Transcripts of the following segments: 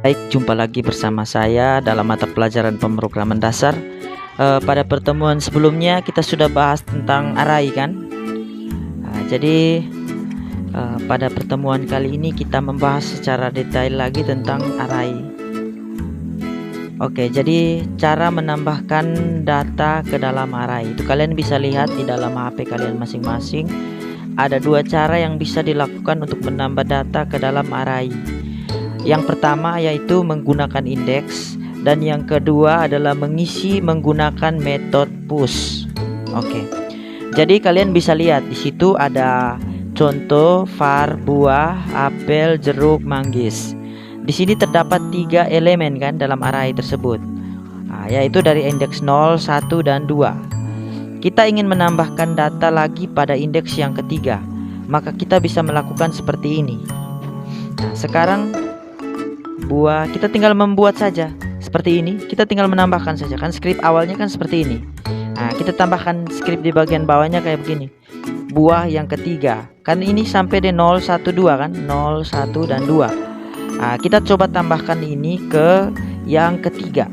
Baik, jumpa lagi bersama saya dalam mata pelajaran pemrograman dasar. Pada pertemuan sebelumnya kita sudah bahas tentang array kan? Jadi pada pertemuan kali ini kita membahas secara detail lagi tentang array. Oke, jadi cara menambahkan data ke dalam array itu kalian bisa lihat di dalam HP kalian masing-masing. Ada dua cara yang bisa dilakukan untuk menambah data ke dalam array. Yang pertama yaitu menggunakan indeks, dan yang kedua adalah mengisi menggunakan metode push. Oke. Jadi kalian bisa lihat di situ ada contoh var buah, apel, jeruk, manggis. Di sini terdapat 3 elemen kan dalam array tersebut. Yaitu dari indeks 0, 1 dan 2. Kita ingin menambahkan data lagi pada indeks yang ketiga. Maka kita bisa melakukan seperti ini. Nah, sekarang buah kita tinggal membuat saja seperti ini, kita tinggal menambahkan saja kan, skrip awalnya kan seperti ini. Nah, kita tambahkan skrip di bagian bawahnya kayak begini, buah yang ketiga kan, ini sampai di 0, 1, 2 kan, 0, 1 dan 2. Nah, kita coba tambahkan ini ke yang ketiga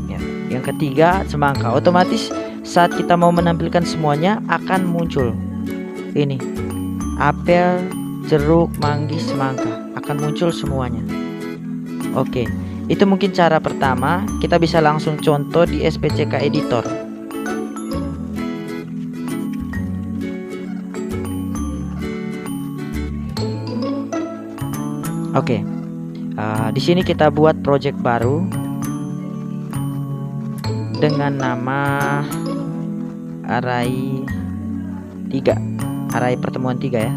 ya, yang ketiga semangka. Otomatis saat kita mau menampilkan semuanya akan muncul ini apel, jeruk, manggis, semangka, akan muncul semuanya. Oke, itu mungkin cara pertama. Kita bisa langsung contoh di SPCK editor. Oke, di sini kita buat project baru dengan nama array 3, array pertemuan 3 ya.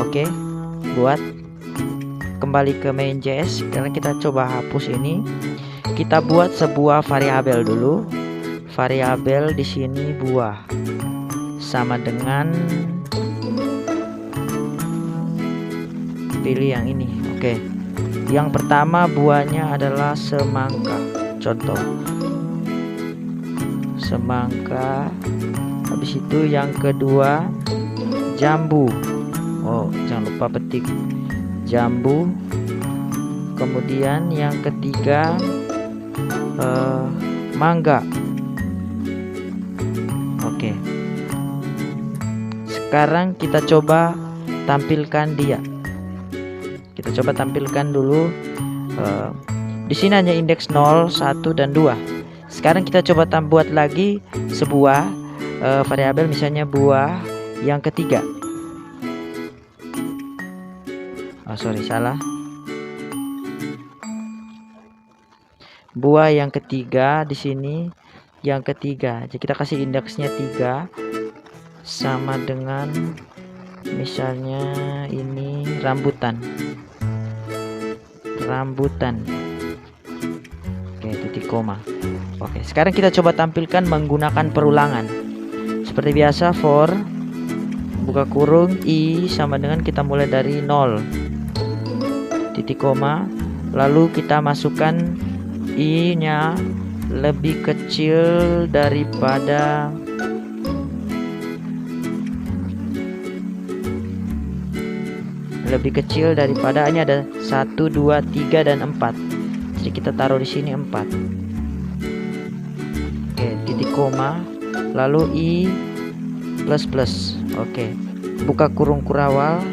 Oke, buat kembali ke main.js, karena kita coba hapus ini. Kita buat sebuah variabel dulu. Variabel di sini buah sama dengan, pilih yang ini. Oke. Yang pertama buahnya adalah semangka. Contoh. Semangka. Habis itu yang kedua jambu. Oh, jangan lupa petik jambu. Kemudian yang ketiga mangga. Oke. Sekarang kita coba tampilkan dia. Kita coba tampilkan dulu. Di sini hanya indeks 0, 1 dan 2. Sekarang kita coba buat lagi sebuah variabel, misalnya buah yang ketiga. Salah. Buah yang ketiga di sini, yang ketiga. Jadi kita kasih indeksnya 3 sama dengan misalnya ini rambutan. Oke, titik koma. Oke, sekarang kita coba tampilkan menggunakan perulangan. Seperti biasa, for buka kurung i sama dengan, kita mulai dari 0. Titik koma, lalu kita masukkan i nya lebih kecil daripada ini ada 1, 2, 3 dan 4. Jadi kita taruh di sini 4. Oke, titik koma, lalu i plus. Oke, buka kurung kurawal.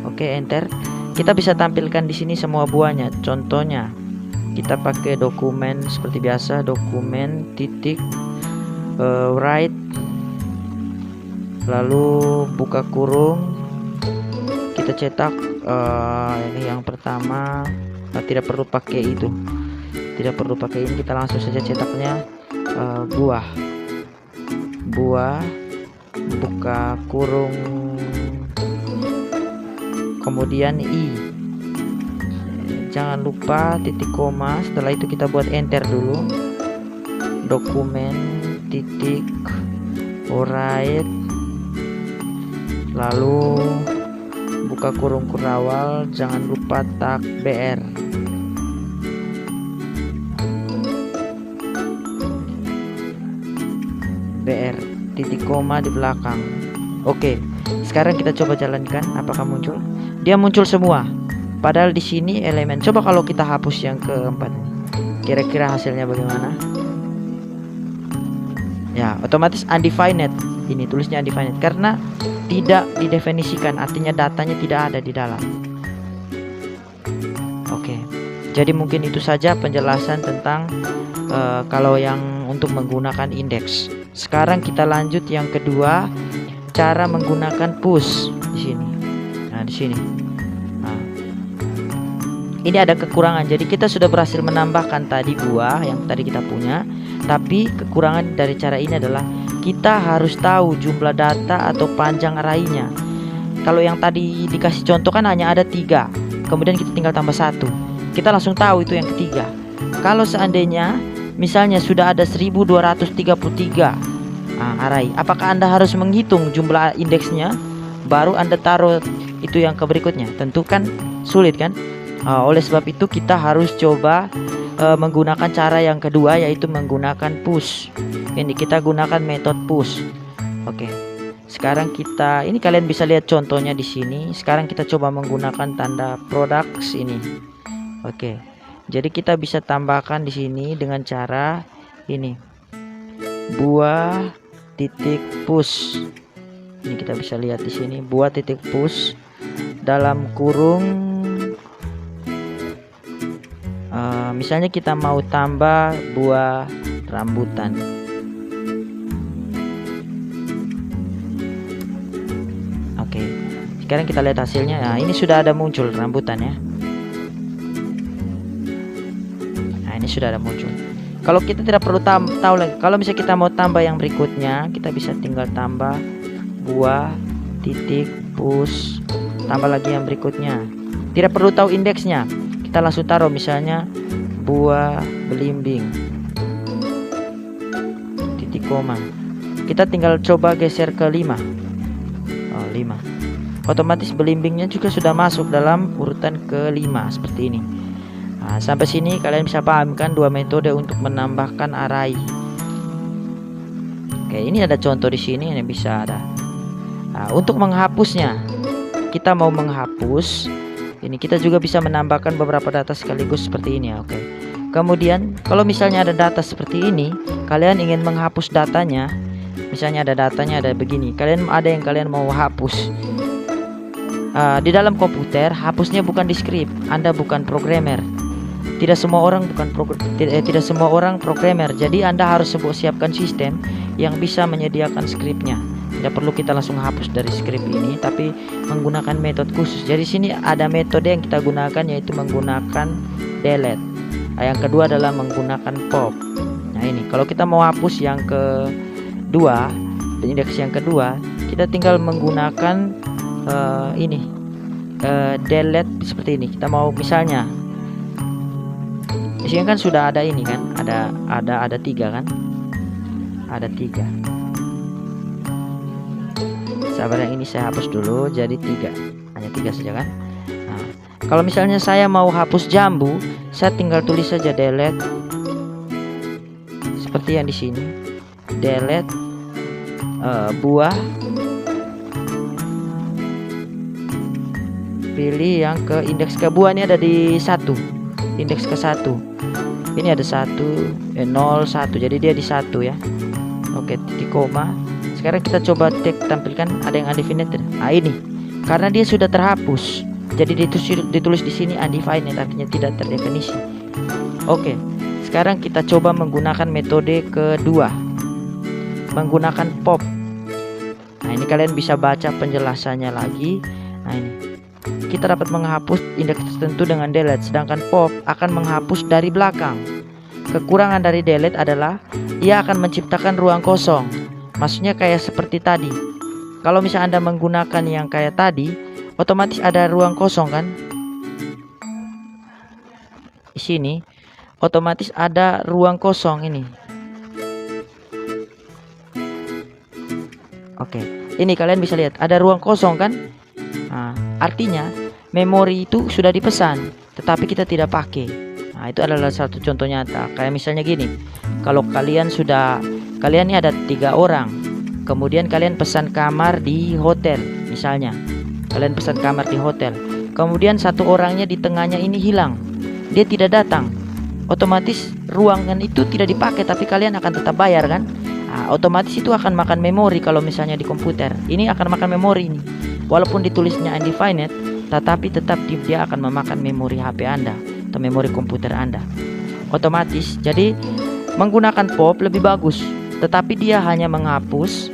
Oke, enter. Kita bisa tampilkan di sini semua buahnya. Contohnya, kita pakai dokumen seperti biasa, dokumen titik write, lalu buka kurung. Kita cetak ini yang pertama. Tidak perlu pakai itu. Tidak perlu pakai ini. Kita langsung saja cetaknya buah. Buka kurung, kemudian i, jangan lupa titik koma. Setelah itu kita buat enter dulu. Dokumen titik write, lalu buka kurung kurawal, jangan lupa tag br. Titik koma di belakang. Oke, sekarang kita coba jalankan apakah muncul. Dia muncul semua. Padahal di sini elemen. Coba kalau kita hapus yang keempat, kira-kira hasilnya bagaimana? Ya, otomatis undefined. Ini tulisnya undefined karena tidak didefinisikan, artinya datanya tidak ada di dalam. Oke, jadi mungkin itu saja penjelasan tentang kalau yang untuk menggunakan indeks. Sekarang kita lanjut yang kedua, cara menggunakan push di sini. Nah, di sini. Nah, ini ada kekurangan. Jadi kita sudah berhasil menambahkan tadi buah yang tadi kita punya, tapi kekurangan dari cara ini adalah kita harus tahu jumlah data atau panjang arraynya. Kalau yang tadi dikasih contoh kan hanya ada 3, kemudian kita tinggal tambah 1, kita langsung tahu itu yang ketiga. Kalau seandainya misalnya sudah ada 1233 array, apakah Anda harus menghitung jumlah indeksnya baru Anda taruh itu yang ke berikutnya? Tentu kan sulit kan. Oleh sebab itu kita harus coba menggunakan cara yang kedua, yaitu menggunakan push. Ini kita gunakan metode push. Oke. Sekarang ini kalian bisa lihat contohnya di sini. Sekarang kita coba menggunakan tanda products ini. Oke. Jadi kita bisa tambahkan di sini dengan cara ini. Buah titik push. Ini kita bisa lihat di sini, buah titik push dalam kurung misalnya kita mau tambah buah rambutan. Oke, sekarang kita lihat hasilnya. Nah, ini sudah ada muncul rambutan ya. Nah, ini sudah ada muncul. Kalau kita tidak perlu tahu lagi, kalau misalnya kita mau tambah yang berikutnya, kita bisa tinggal tambah buah titik push, tambah lagi yang berikutnya. Tidak perlu tahu indeksnya, kita langsung taruh misalnya buah belimbing titik koma. Kita tinggal coba geser ke 5. 5. Otomatis belimbingnya juga sudah masuk dalam urutan ke-5 seperti ini. Nah, sampai sini kalian bisa paham kan dua metode untuk menambahkan array. Oke, ini ada contoh di sini yang bisa ada. Nah, untuk menghapusnya, kita mau menghapus. Ini kita juga bisa menambahkan beberapa data sekaligus seperti ini ya. Oke. Kemudian kalau misalnya ada data seperti ini, kalian ingin menghapus datanya. Misalnya ada datanya ada begini, ada yang kalian mau hapus. Di dalam komputer hapusnya bukan di script. Anda bukan programmer. Tidak semua orang tidak semua orang programmer. Jadi Anda harus siapkan sistem yang bisa menyediakan skripnya. Tidak perlu kita langsung hapus dari script ini, tapi menggunakan metode khusus. Jadi sini ada metode yang kita gunakan, yaitu menggunakan delete. Yang kedua adalah menggunakan pop. Nah ini kalau kita mau hapus yang kedua, indeks yang kedua, kita tinggal menggunakan delete seperti ini. Kita mau misalnya di sini kan sudah ada ini kan, ada 3 kan, ada 3. Sabar, yang ini saya hapus dulu jadi 3, hanya 3 saja kan. Nah, kalau misalnya saya mau hapus jambu, saya tinggal tulis saja delete seperti yang di sini, delete buah, pilih yang ke indeks ke buah. Ini ada di 1, indeks ke 1. Ini ada 1, 0, 1. Jadi dia di 1 ya. Oke, titik koma. Sekarang kita coba tampilkan ada yang undefined. Nah ini karena dia sudah terhapus, jadi ditulis di sini undefined, artinya tidak terdefinisi. Oke, sekarang kita coba menggunakan metode kedua, menggunakan pop. Nah ini kalian bisa baca penjelasannya lagi. Nah ini kita dapat menghapus indeks tertentu dengan delete, sedangkan pop akan menghapus dari belakang. Kekurangan dari delete adalah ia akan menciptakan ruang kosong. Maksudnya kayak seperti tadi. Kalau misalnya Anda menggunakan yang kayak tadi, otomatis ada ruang kosong kan? Di sini otomatis ada ruang kosong ini. Oke, ini kalian bisa lihat ada ruang kosong kan? Nah, artinya memori itu sudah dipesan, tetapi kita tidak pakai. Nah, itu adalah satu contoh nyata. Kayak misalnya gini, kalau kalian ini ada 3 orang, kemudian kalian pesan kamar di hotel, misalnya kalian pesan kamar di hotel, kemudian satu orangnya di tengahnya ini hilang, dia tidak datang, otomatis ruangan itu tidak dipakai, tapi kalian akan tetap bayar kan. Otomatis itu akan makan memori. Kalau misalnya di komputer ini akan makan memori ini, walaupun ditulisnya undefined, tetapi tetap dia akan memakan memori HP Anda atau memori komputer Anda otomatis. Jadi menggunakan POP lebih bagus, tetapi dia hanya menghapus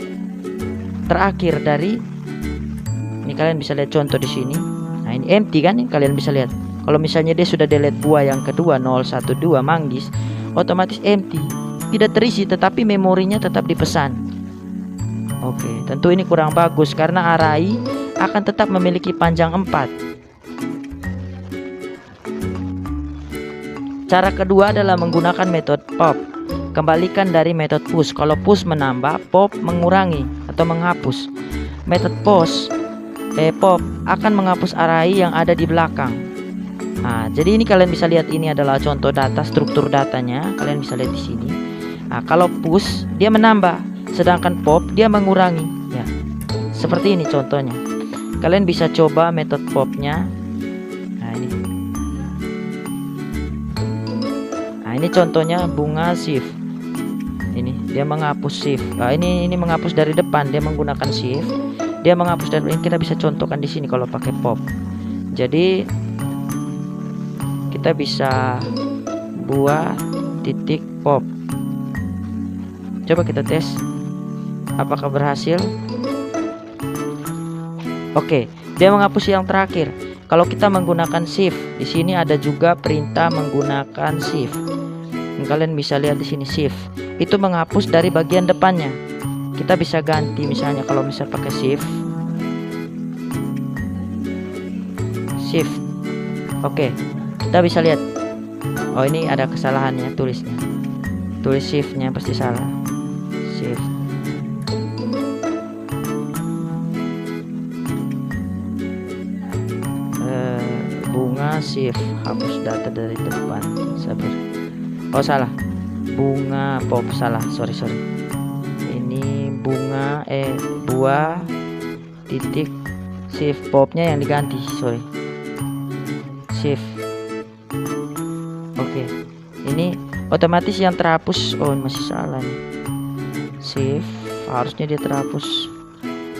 terakhir dari ini. Kalian bisa lihat contoh di sini. Nah, ini empty kan, kalian bisa lihat. Kalau misalnya dia sudah delete buah yang kedua 012 manggis, otomatis empty, tidak terisi, tetapi memorinya tetap dipesan. Oke, tentu ini kurang bagus karena array akan tetap memiliki panjang 4. Cara kedua adalah menggunakan metode pop. Kembalikan dari metode push. Kalau push menambah, pop mengurangi atau menghapus. Metode pop akan menghapus array yang ada di belakang. Nah, jadi ini kalian bisa lihat, ini adalah contoh data, struktur datanya. Kalian bisa lihat di sini. Nah, kalau push dia menambah, sedangkan pop dia mengurangi. Ya, seperti ini contohnya. Kalian bisa coba metode popnya. Nah, ini. Nah, ini contohnya bunga shift. Ini dia menghapus shift. Nah, ini menghapus dari depan, dia menggunakan shift. Dia menghapus dari ini, kita bisa contohkan di sini kalau pakai pop. Jadi kita bisa buah titik pop. Coba kita tes apakah berhasil. Oke, dia menghapus yang terakhir. Kalau kita menggunakan shift, di sini ada juga perintah menggunakan shift. Kalian bisa lihat di sini shift itu menghapus dari bagian depannya. Kita bisa ganti, misalnya kalau misal pakai shift. Oke, kita bisa lihat. Oh, ini ada kesalahannya tulisnya. Tulis shiftnya pasti salah. Shift. Bunga shift, hapus data dari depan. Sabar. Oh, salah. Bunga pop, salah. Sorry. Ini bunga buah titik shift, popnya yang diganti. Sorry. Shift. Oke. Ini otomatis yang terhapus. Oh, masih salah nih. Shift harusnya dia terhapus.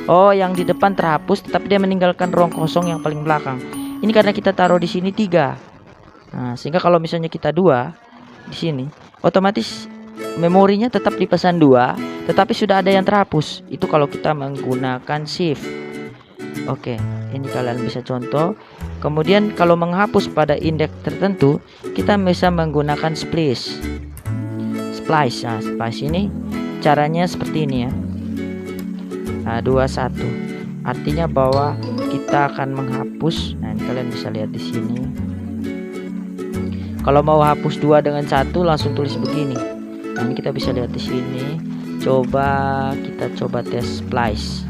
Oh, yang di depan terhapus, tetapi dia meninggalkan ruang kosong yang paling belakang. Ini karena kita taruh di sini 3. Nah, sehingga kalau misalnya kita 2 di sini, otomatis memorinya tetap dipesan 2, tetapi sudah ada yang terhapus. Itu kalau kita menggunakan shift. Oke, ini kalian bisa contoh. Kemudian kalau menghapus pada indeks tertentu, kita bisa menggunakan splice. Nah, splice ini caranya seperti ini ya. Nah, 21. Artinya bahwa kita akan menghapus. Nah, ini kalian bisa lihat di sini. Kalau mau hapus 2 dengan 1, langsung tulis begini. Nah, ini kita bisa lihat di sini. Kita coba tes splice.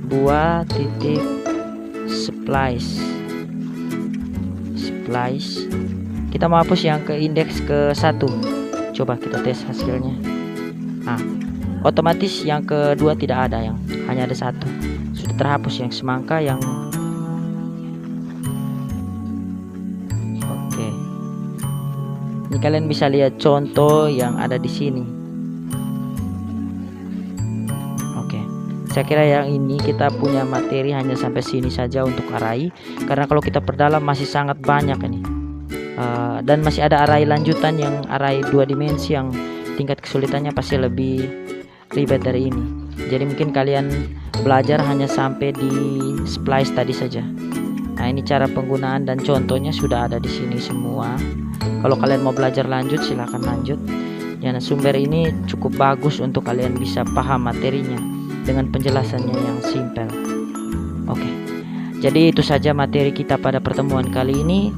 Buah titik splice. Kita mau hapus yang ke indeks ke 1. Coba kita tes hasilnya. Nah, otomatis yang kedua tidak ada, yang hanya ada 1. Sudah terhapus yang semangka yang. Oke. Ini kalian bisa lihat contoh yang ada di sini. Oke. Saya kira yang ini kita punya materi hanya sampai sini saja untuk array, karena kalau kita perdalam masih sangat banyak ini. Dan masih ada array lanjutan yang array 2 dimensi yang tingkat kesulitannya pasti lebih ribet dari ini. Jadi mungkin kalian belajar hanya sampai di splice tadi saja. Nah, ini cara penggunaan dan contohnya sudah ada di sini semua. Kalau kalian mau belajar lanjut, silahkan lanjut. Ya, sumber ini cukup bagus untuk kalian bisa paham materinya dengan penjelasannya yang simpel. Oke, jadi itu saja materi kita pada pertemuan kali ini.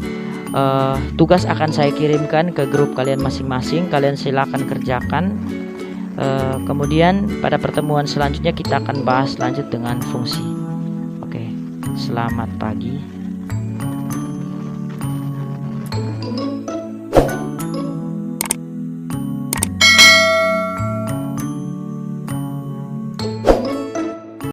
Tugas akan saya kirimkan ke grup kalian masing-masing. Kalian silahkan kerjakan. Kemudian pada pertemuan selanjutnya kita akan bahas lanjut dengan fungsi. Oke, selamat pagi.